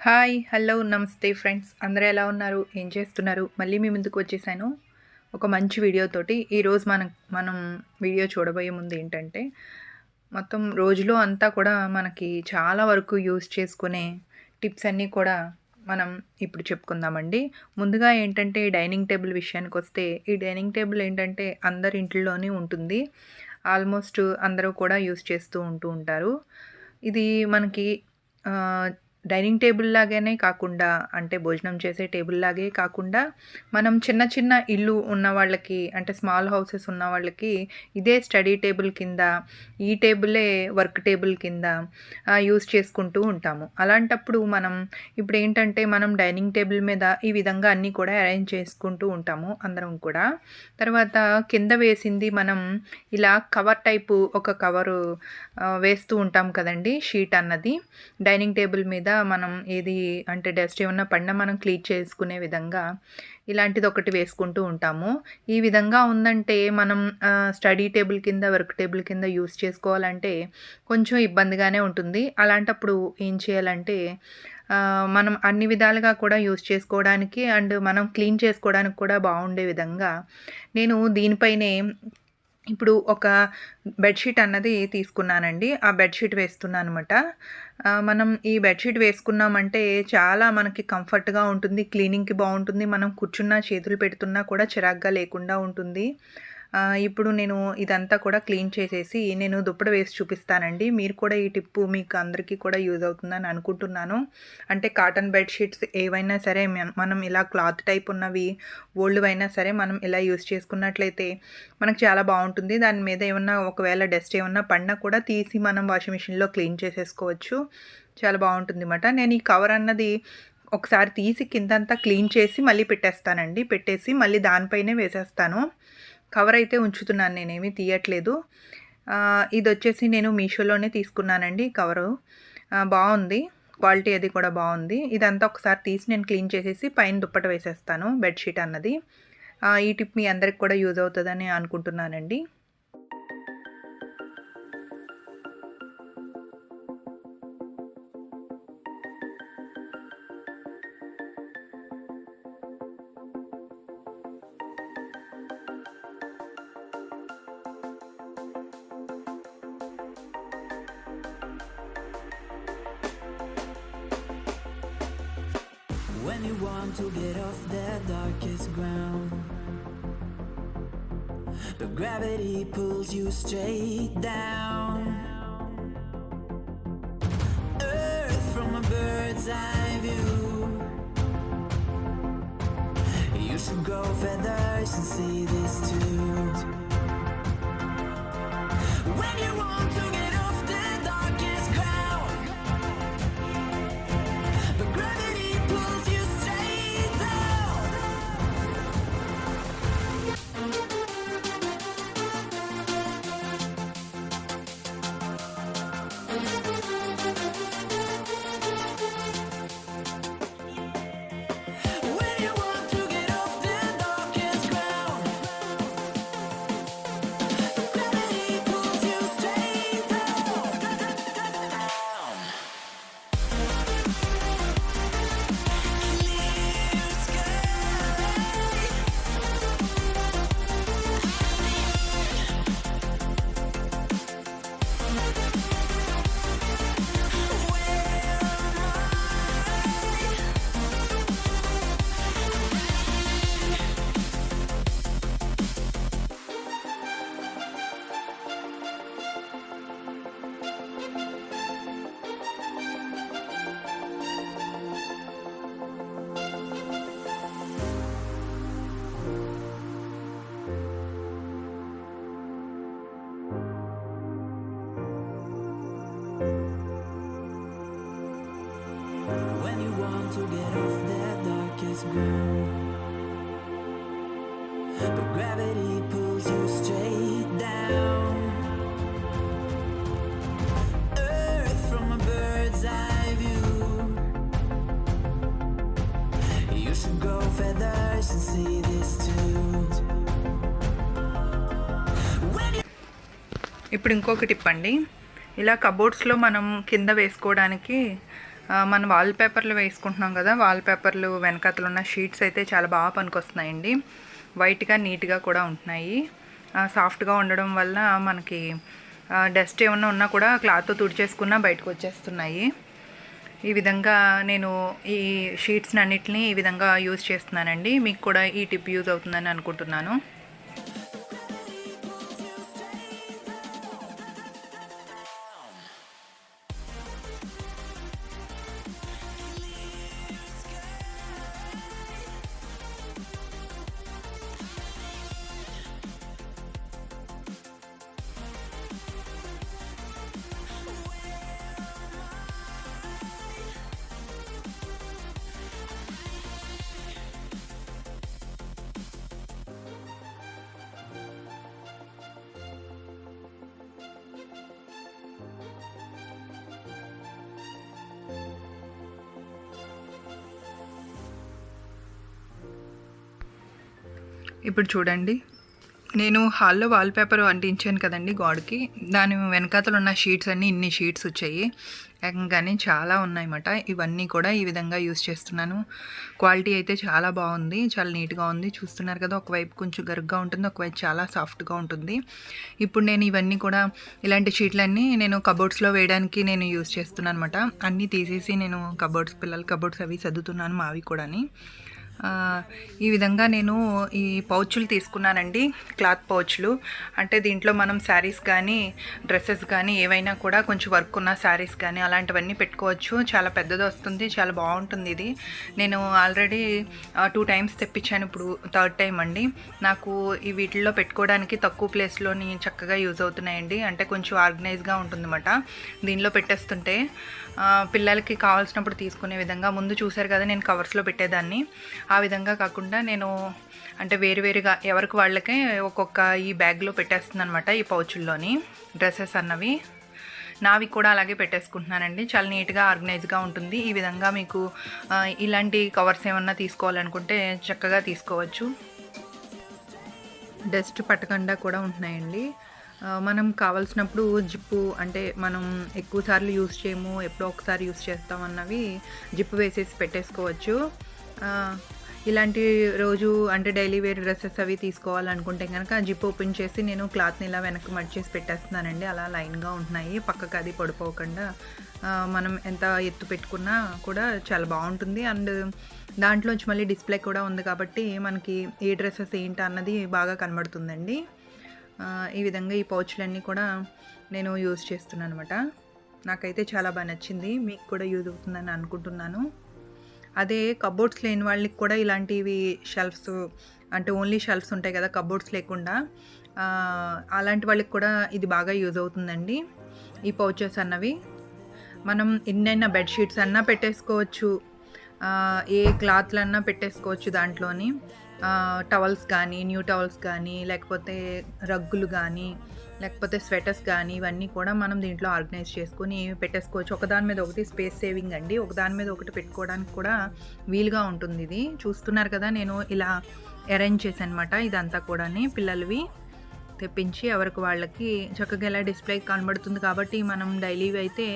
Hi hello నమస్తే friends, అందరూ ఎలా ఉన్నారు? ఏం చేస్తున్నారు? మళ్ళీ మీ ముందుకు వచ్చేసాను ఒక మంచి వీడియోతోటి. ఈరోజు మనం వీడియో చూడబోయే ముందు ఏంటంటే, మొత్తం రోజులో అంతా కూడా మనకి చాలా వరకు యూజ్ చేసుకునే టిప్స్ అన్నీ కూడా మనం ఇప్పుడు చెప్పుకుందామండి. ముందుగా ఏంటంటే, డైనింగ్ టేబుల్ విషయానికి వస్తే, ఈ డైనింగ్ టేబుల్ ఏంటంటే అందరి ఇంట్లోనే ఉంటుంది. ఆల్మోస్ట్ అందరూ కూడా యూజ్ చేస్తూ ఉంటారు. ఇది మనకి డైనింగ్ టేబుల్ లాగానే కాకుండా, అంటే భోజనం చేసే టేబుల్ లాగే కాకుండా, మనం చిన్న చిన్న ఇల్లు ఉన్న వాళ్ళకి, అంటే స్మాల్ హౌసెస్ ఉన్న వాళ్ళకి ఇదే స్టడీ టేబుల్ కింద, ఈ టేబులే వర్క్ టేబుల్ కింద యూజ్ చేసుకుంటూ ఉంటాము. అలాంటప్పుడు ఇప్పుడు ఏంటంటే మనం డైనింగ్ టేబుల్ మీద ఈ విధంగా అన్నీ కూడా అరేంజ్ చేసుకుంటూ ఉంటాము అందరం కూడా. తర్వాత కింద వేసింది మనం ఇలా కవర్ టైపు ఒక కవరు వేస్తూ ఉంటాం కదండి, షీట్ అన్నది. డైనింగ్ టేబుల్ మీద మనం ఏది అంటే డస్ట్ ఏమన్నా పడినా మనం క్లీన్ చేసుకునే విధంగా ఇలాంటిది ఒకటి వేసుకుంటూ ఉంటాము. ఈ విధంగా ఉందంటే మనం స్టడీ టేబుల్ కింద, వర్క్ టేబుల్ కింద యూస్ చేసుకోవాలంటే కొంచెం ఇబ్బందిగానే ఉంటుంది. అలాంటప్పుడు ఏం చేయాలంటే, మనం అన్ని విధాలుగా కూడా యూస్ చేసుకోవడానికి అండ్ మనం క్లీన్ చేసుకోవడానికి కూడా బాగుండే విధంగా నేను దీనిపైనే ఇప్పుడు ఒక బెడ్షీట్ అన్నది తీసుకున్నానండి. ఆ బెడ్షీట్ వేస్తున్నాను అనమాట. మనం ఈ బెడ్షీట్ వేసుకున్నామంటే చాలా మనకి కంఫర్ట్గా ఉంటుంది, క్లీనింగ్కి బాగుంటుంది. మనం కూర్చున్నా చేతులు పెడుతున్నా కూడా చిరాగ్గా లేకుండా ఉంటుంది. ఇప్పుడు నేను ఇదంతా కూడా క్లీన్ చేసేసి నేను దుప్పట వేసి చూపిస్తానండి. మీరు కూడా ఈ టిప్పు మీకు అందరికీ కూడా యూజ్ అవుతుందని అనుకుంటున్నాను. అంటే కాటన్ బెడ్షీట్స్ ఏవైనా సరే మనం ఇలా క్లాత్ టైప్ ఉన్నవి ఓల్డ్ అయినా సరే మనం ఇలా యూజ్ చేసుకున్నట్లయితే మనకు చాలా బాగుంటుంది. దాని మీద ఏమన్నా ఒకవేళ డస్ట్ ఏమన్నా పడినా కూడా తీసి మనం వాషింగ్ మిషన్లో క్లీన్ చేసేసుకోవచ్చు. చాలా బాగుంటుంది అన్నమాట. నేను ఈ కవర్ అన్నది ఒకసారి తీసి కిందంతా క్లీన్ చేసి మళ్ళీ పెట్టేస్తానండి. పెట్టేసి మళ్ళీ దానిపైనే వేసేస్తాను. కవర్ అయితే ఉంచుతున్నాను, నేనేమీ తీయట్లేదు. ఇది వచ్చేసి నేను మీషోలోనే తీసుకున్నానండి కవరు. బాగుంది, క్వాలిటీ అది కూడా బాగుంది. ఇదంతా ఒకసారి తీసి నేను క్లీన్ చేసేసి పైన దుప్పట వేసేస్తాను బెడ్షీట్ అన్నది. ఈ టిప్ మీ అందరికి కూడా యూజ్ అవుతుందని అనుకుంటున్నానండి. When you want to get off the darkest ground, but gravity pulls you straight down. Earth from a bird's eye view. You should grow feathers and see this too. When you want to get off the darkest ground, but gravity pulls you straight down. When you want to get off the darkest ground, but gravity pulls you straight down. Clear sky. When you want to get off that darkest ground, but gravity pulls you straight down. Earth from a bird's eye view. You should grow feathers and see this too. When you ఇప్పుడు ఇంకొక tip అండి. ఇలా కబోర్డ్స్లో మనం కింద వేసుకోవడానికి మన వాల్పేపర్లు వేసుకుంటున్నాం కదా, వాల్పేపర్లు వెనకాతలు ఉన్న షీట్స్ అయితే చాలా బాగా పనికొస్తున్నాయండి. వైట్గా నీట్గా కూడా ఉంటున్నాయి. సాఫ్ట్గా ఉండడం వల్ల మనకి డస్ట్ ఏమన్నా ఉన్నా కూడా క్లాత్తో తుడిచేసుకున్నా బయటకు వచ్చేస్తున్నాయి. ఈ విధంగా నేను ఈ షీట్స్ని అన్నిటిని ఈ విధంగా యూజ్ చేస్తున్నానండి. మీకు కూడా ఈ టిప్ యూజ్ అవుతుందని అనుకుంటున్నాను. ఇప్పుడు చూడండి, నేను హాల్లో వాల్పేపర్ అంటించాను కదండి గోడకి. దాని వెనకాతలు ఉన్న షీట్స్ అన్నీ ఇన్ని షీట్స్ వచ్చాయి. కానీ చాలా ఉన్నాయన్నమాట. ఇవన్నీ కూడా ఈ విధంగా యూజ్ చేస్తున్నాను. క్వాలిటీ అయితే చాలా బాగుంది, చాలా నీట్గా ఉంది. చూస్తున్నారు కదా, ఒకవైపు కొంచెం గరుగ్గా ఉంటుంది, ఒకవైపు చాలా సాఫ్ట్గా ఉంటుంది. ఇప్పుడు నేను ఇవన్నీ కూడా ఇలాంటి షీట్లన్నీ నేను కబోర్డ్స్లో వేయడానికి నేను యూజ్ చేస్తున్నాను అనమాట. అన్నీ తీసేసి నేను పిల్లల కబోర్డ్స్ అవి సర్దుతున్నాను, మావి కూడాని. ఈ విధంగా నేను ఈ పౌచులు తీసుకున్నానండి, క్లాత్ పౌచులు. అంటే దీంట్లో మనం శారీస్ కానీ డ్రెస్సెస్ కానీ ఏవైనా కూడా కొంచెం వర్క్ ఉన్న శారీస్ కానీ అలాంటివన్నీ పెట్టుకోవచ్చు. చాలా పెద్దది వస్తుంది, చాలా బాగుంటుంది ఇది. నేను ఆల్రెడీ 2 టైమ్స్ తెప్పించాను, ఇప్పుడు 3rd టైం అండి. నాకు ఈ వీటిల్లో పెట్టుకోవడానికి తక్కువ ప్లేస్లోని చక్కగా యూజ్ అవుతున్నాయండి. అంటే కొంచెం ఆర్గనైజ్గా ఉంటుందన్నమాట దీనిలో పెట్టేస్తుంటే. పిల్లలకి కావాల్సినప్పుడు తీసుకునే విధంగా ముందు చూశారు కదా, నేను కవర్స్లో పెట్టేదాన్ని. ఆ విధంగా కాకుండా నేను అంటే వేరువేరుగా ఎవరికి వాళ్ళకే ఒక్కొక్క ఈ బ్యాగ్లో పెట్టేస్తుంది అనమాట, ఈ పౌచుల్లోని డ్రెస్సెస్ అన్నవి. నావి కూడా అలాగే పెట్టేసుకుంటున్నానండి. చాలా నీట్గా ఆర్గనైజ్గా ఉంటుంది. ఈ విధంగా మీకు ఇలాంటి కవర్స్ ఏమన్నా తీసుకోవాలనుకుంటే చక్కగా తీసుకోవచ్చు. డస్ట్ పట్టకుండా కూడా ఉంటున్నాయండి. మనం కావాల్సినప్పుడు జిప్పు, అంటే మనం ఎక్కువ సార్లు యూజ్ చేయము, ఎప్పుడో ఒకసారి యూజ్ చేస్తామన్నవి జిప్పు వేసేసి పెట్టేసుకోవచ్చు. ఇలాంటి రోజు అంటే డైలీ వేర్ డ్రెస్సెస్ అవి తీసుకోవాలనుకుంటే కనుక జిప్ ఓపెన్ చేసి నేను క్లాత్ని ఇలా వెనక్కి మడిచేసి పెట్టేస్తున్నానండి. అలా లైన్గా ఉంటున్నాయి, పక్కకు అది పడిపోకుండా. మనం ఎంత ఎత్తు పెట్టుకున్నా కూడా చాలా బాగుంటుంది. అండ్ దాంట్లోంచి మళ్ళీ డిస్ప్లే కూడా ఉంది కాబట్టి మనకి ఏ డ్రెస్సెస్ ఏంటి అన్నది బాగా కనబడుతుందండి. ఈ విధంగా ఈ పౌచులన్నీ కూడా నేను యూజ్ చేస్తున్నాను అనమాట. నాకైతే చాలా బాగా నచ్చింది, మీకు కూడా యూజ్ అవుతుందని అనుకుంటున్నాను. అదే కబోర్డ్స్ లేని వాళ్ళకి కూడా ఇలాంటివి షెల్ఫ్స్, అంటే ఓన్లీ షెల్ఫ్స్ ఉంటాయి కదా కబోర్డ్స్ లేకుండా, అలాంటి వాళ్ళకి కూడా ఇది బాగా యూజ్ అవుతుందండి. ఈ పౌచెస్ అన్నవి మనం ఎన్నైనా బెడ్షీట్స్ అన్నా పెట్టేసుకోవచ్చు, ఏ క్లాత్లన్నా పెట్టేసుకోవచ్చు దాంట్లోని. టవల్స్ కానీ, న్యూ టవల్స్ కానీ, లేకపోతే రగ్గులు కానీ, లేకపోతే స్వెటర్స్ కానీ, ఇవన్నీ కూడా మనం దీంట్లో ఆర్గనైజ్ చేసుకొని పెట్టేసుకోవచ్చు. ఒకదాని మీద ఒకటి స్పేస్ సేవింగ్ అండి. ఒకదాని మీద ఒకటి పెట్టుకోవడానికి కూడా వీలుగా ఉంటుంది. ఇది చూస్తున్నారు కదా, నేను ఇలా అరేంజ్ చేశాను అనమాట. ఇదంతా కూడా పిల్లలవి తెప్పించి ఎవరికి వాళ్ళకి చక్కగా ఇలా డిస్ప్లే కనబడుతుంది కాబట్టి మనం డైలీవి అయితే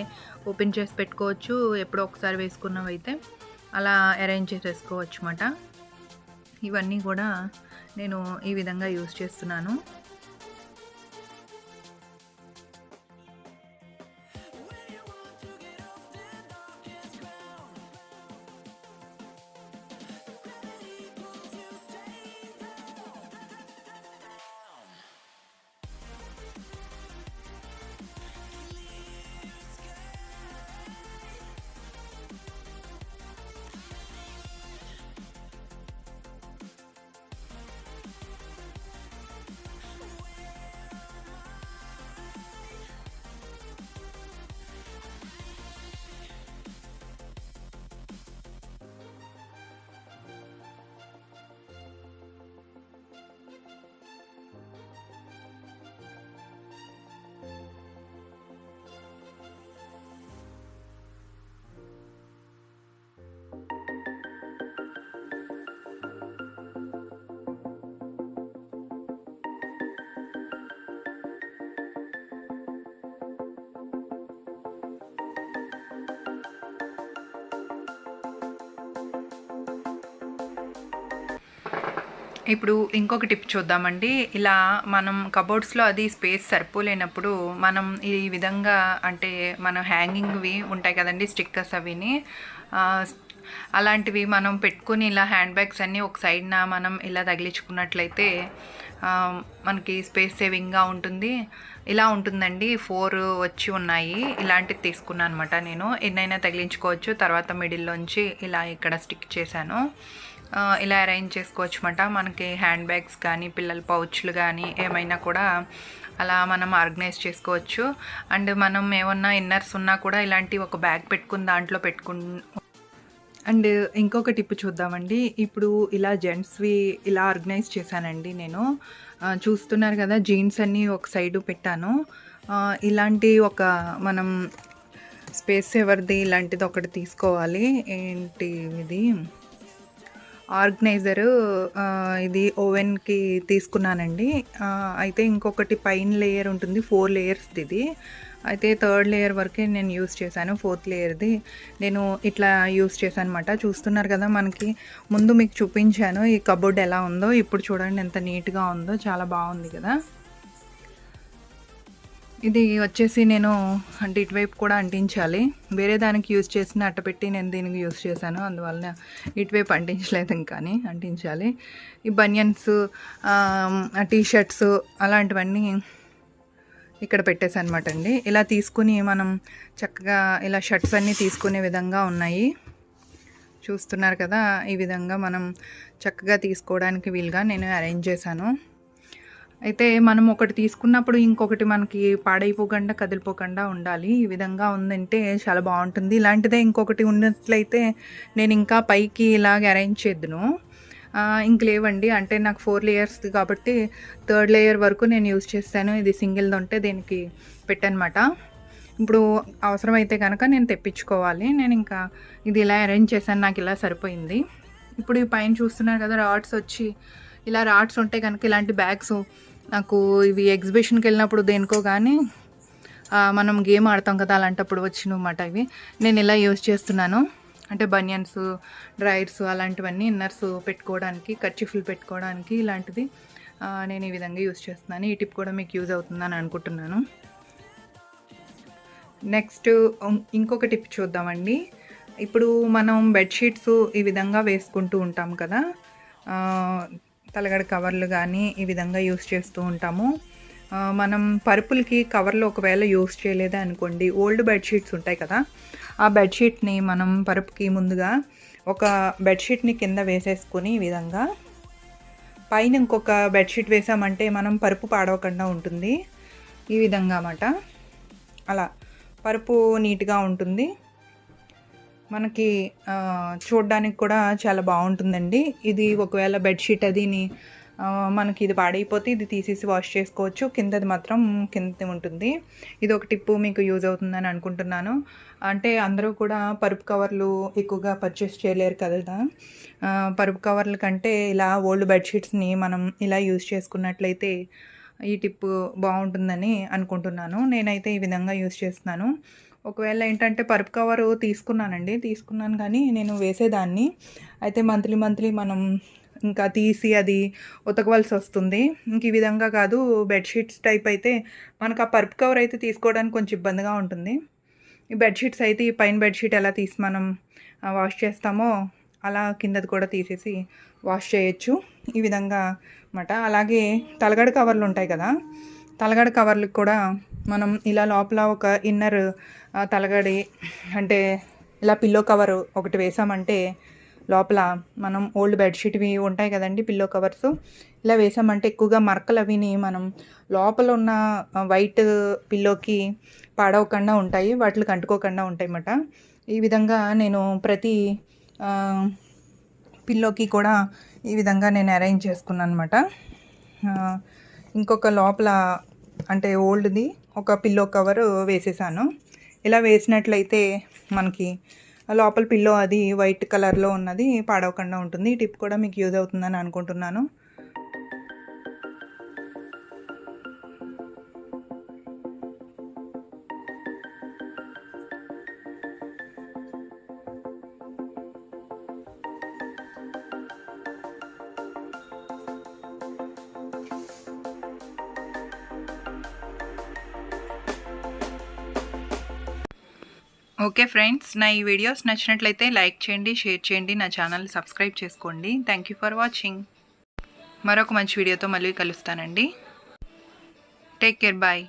ఓపెన్ చేసి పెట్టుకోవచ్చు. ఎప్పుడో ఒకసారి వేసుకున్నవి అయితే అలా అరేంజ్ చేసేసుకోవచ్చు అన్నమాట. ఇవన్నీ కూడా నేను ఈ విధంగా యూజ్ చేస్తున్నాను. ఇప్పుడు ఇంకొక టిప్ చూద్దామండి. ఇలా మనం కబోర్డ్స్‌లో అది స్పేస్ సరిపోలేనప్పుడు మనం ఈ విధంగా అంటే మనం హ్యాంగింగ్‌వి ఉంటాయి కదండీ! స్టిక్కర్స్ అవిని. ఆహ్, అలాంటివి మనం పెట్టుకొని ఇలా హ్యాండ్ బ్యాగ్స్ అన్నీ ఒక సైడ్‌న మనం ఇలా తగిలించుకున్నట్లయితే మనకి స్పేస్ సేవింగ్‌గా ఉంటుంది. ఇలా ఉంటుందండి. 4 వచ్చి ఉన్నాయి. ఇలాంటిది తీసుకున్నాను అనమాట నేను. ఎన్నైనా తగిలించుకోవచ్చు. తర్వాత మిడిల్‌లోంచి ఇలా ఇక్కడ స్టిక్ చేశాను. ఇలా అరేంజ్ చేసుకోవచ్చమాట. మనకి హ్యాండ్ బ్యాగ్స్ కానీ పిల్లల పౌచ్లు కానీ ఏమైనా కూడా అలా మనం ఆర్గనైజ్ చేసుకోవచ్చు. అండ్ మనం ఏమన్నా ఇన్నర్స్ ఉన్నా కూడా ఇలాంటి ఒక బ్యాగ్ పెట్టుకుని దాంట్లో అండ్ ఇంకొక టిప్ చూద్దామండి. ఇప్పుడు ఇలా జెంట్స్‌వి ఇలా ఆర్గనైజ్ చేశానండి నేను. చూస్తున్నారు కదా! జీన్స్ అన్నీ ఒక సైడు పెట్టాను. ఇలాంటి ఒక మనం స్పేస్ సేవర్‌ది ఇలాంటిది ఒకటి తీసుకోవాలి. ఏంటి ఇది ఆర్గనైజరు ఇది ఓవెన్‌కి తీసుకున్నానండి. అయితే ఇంకొకటి పైన లేయర్ ఉంటుంది. 4 లేయర్స్‌ది ఇది. అయితే థర్డ్ లేయర్ వరకే నేను యూజ్ చేశాను. ఫోర్త్ లేయర్‌ది నేను ఇట్లా యూజ్ చేశానన్నమాట. చూస్తున్నారు కదా! మనకి ముందు మీకు చూపించాను ఈ కబోర్డ్ ఎలా ఉందో. ఇప్పుడు చూడండి ఎంత నీట్‌గా ఉందో. చాలా బాగుంది కదా! ఇది వచ్చేసి నేను అంటే ఇటువైపు కూడా అంటించాలి. వేరే దానికి యూజ్ చేసిన అట్టపెట్టి నేను దీనికి యూజ్ చేశాను. అందువలన ఇటువైపు అంటించలేదు ఇంకాని అంటించాలి. ఈ బనియన్స్ టీ షర్ట్స్ అలాంటివన్నీ ఇక్కడ పెట్టేసానమాట అండి. ఇలా తీసుకుని మనం చక్కగా ఇలా షర్ట్స్ అన్నీ తీసుకునే విధంగా ఉన్నాయి. చూస్తున్నారు కదా! ఈ విధంగా మనం చక్కగా తీసుకోవడానికి వీలుగా నేను అరేంజ్ చేశాను. అయితే మనం ఒకటి తీసుకున్నప్పుడు ఇంకొకటి మనకి పాడైపోకుండా, కదిలిపోకుండా ఉండాలి. ఈ విధంగా ఉందంటే చాలా బాగుంటుంది. ఇలాంటిదే ఇంకొకటి ఉన్నట్లయితే నేను ఇంకా పైకి ఇలాగ అరేంజ్ చేద్దును. ఇంక లేవండి. అంటే నాకు 4 లేయర్స్‌ది కాబట్టి థర్డ్ లేయర్ వరకు నేను యూజ్ చేశాను. ఇది సింగిల్‌ది ఉంటే దీనికి పెట్టానమాట. ఇప్పుడు అవసరమైతే కనుక నేను తెప్పించుకోవాలి. నేను ఇంకా ఇది ఇలా అరేంజ్ చేశాను. నాకు ఇలా సరిపోయింది. ఇప్పుడు ఈ పైన చూస్తున్నారు కదా! రాడ్స్ వచ్చి ఇలా రాడ్స్ ఉంటే కనుక ఇలాంటి బ్యాగ్స్ నాకు ఇవి ఎగ్జిబిషన్కి వెళ్ళినప్పుడు దేనికో కానీ మనం గేమ్ ఆడతాం కదా! అలాంటప్పుడు వచ్చినమాట ఇవి. నేను ఇలా యూజ్ చేస్తున్నాను. అంటే బనియన్స్, డ్రైయర్స్ అలాంటివన్నీ ఇన్నర్స్ పెట్టుకోవడానికి, కర్చీఫ్లు పెట్టుకోవడానికి ఇలాంటిది నేను ఈ విధంగా యూజ్ చేస్తున్నాను. ఈ టిప్ కూడా మీకు యూజ్ అవుతుందని అనుకుంటున్నాను. నెక్స్ట్ ఇంకొక టిప్ చూద్దామండి. ఇప్పుడు మనం బెడ్షీట్స్ ఈ విధంగా వేసుకుంటూ ఉంటాం కదా! తలగడ కవర్లు కానీ ఈ విధంగా యూస్ చేస్తూ ఉంటాము. మనం పరుపులకి కవర్లు ఒకవేళ యూస్ చేయలేదే అనుకోండి, ఓల్డ్ బెడ్షీట్స్ ఉంటాయి కదా! ఆ బెడ్షీట్ని మనం పరుపుకి ముందుగా ఒక బెడ్షీట్ని కింద వేసేసుకొని ఈ విధంగా పైన ఇంకొక బెడ్షీట్ వేసామంటే మనం పరుపు పాడవకుండా ఉంటుంది. ఈ విధంగా అన్నమాట. అలా పరుపు నీట్‌గా ఉంటుంది. మనకి చూడడానికి కూడా చాలా బాగుంటుందండి. ఇది ఒకవేళ బెడ్షీట్ అదిని మనకి ఇది పాడైపోతే ఇది తీసేసి వాష్ చేసుకోవచ్చు. కిందది మాత్రం కిందది ఉంటుంది. ఇది ఒక టిప్పు మీకు యూజ్ అవుతుందని అనుకుంటున్నాను. అంటే అందరూ కూడా పరుపు కవర్లు ఎక్కువగా పర్చేస్ చేయలేరు కదా! పరుపు కవర్ల కంటే ఇలా ఓల్డ్ బెడ్షీట్స్ని మనం ఇలా యూజ్ చేసుకున్నట్లయితే ఈ టిప్పు బాగుంటుందని అనుకుంటున్నాను. నేనైతే ఈ విధంగా యూజ్ చేస్తున్నాను. ఒకవేళ ఏంటంటే పరుపు కవరు తీసుకున్నాను కానీ నేను వేసేదాన్ని. అయితే మంత్లీ మనం ఇంకా తీసి అది ఉతకవలసి వస్తుంది. ఇంక ఈ విధంగా కాదు, బెడ్షీట్స్ టైప్ అయితే మనకు ఆ పరుపు కవర్ అయితే తీసుకోవడానికి కొంచెం ఇబ్బందిగా ఉంటుంది. ఈ బెడ్షీట్స్ అయితే ఈ పైన బెడ్షీట్ ఎలా తీసి మనం వాష్ చేస్తామో అలా కిందది కూడా తీసేసి వాష్ చేయొచ్చు. ఈ విధంగా అన్నమాట. అలాగే తలగడ కవర్లు ఉంటాయి కదా! తలగడ కవర్లకు కూడా మనం ఇలా లోపల ఒక ఇన్నర్ తలగడి అంటే ఇలా పిల్లో కవర్ ఒకటి వేసామంటే లోపల మనం ఓల్డ్ బెడ్షీట్వి ఉంటాయి కదండి పిల్లో కవర్స్, ఇలా వేసామంటే ఎక్కువగా మరకలు అవిని మనం లోపల ఉన్న వైట్ పిల్లోకి పాడవకుండా ఉంటాయి, వాటికి అంటుకోకుండా ఉంటాయి అన్నమాట. ఈ విధంగా నేను ప్రతి పిల్లోకి కూడా ఈ విధంగా నేను అరేంజ్ చేసుకున్నాను అనమాట. ఇంకొక లోపల అంటే ఓల్డ్ది ఒక పిల్లో కవర్ వేసేసాను. ఇలా వేసినట్లయితే మనకి లోపల పిల్లో అది వైట్ కలర్లో ఉన్నది పాడవకుండా ఉంటుంది. ఈ టిప్ కూడా మీకు యూజ్ అవుతుందని అనుకుంటున్నాను. ఓకే ఫ్రెండ్స్, నా ఈ వీడియోస్ నచ్చినట్లయితే లైక్ చేయండి, షేర్ చేయండి, నా ఛానల్ సబ్స్క్రైబ్ చేసుకోండి. Thank you for watching. మరొక మంచి వీడియోతో మళ్ళీ కలుస్తానండి. Take care, bye.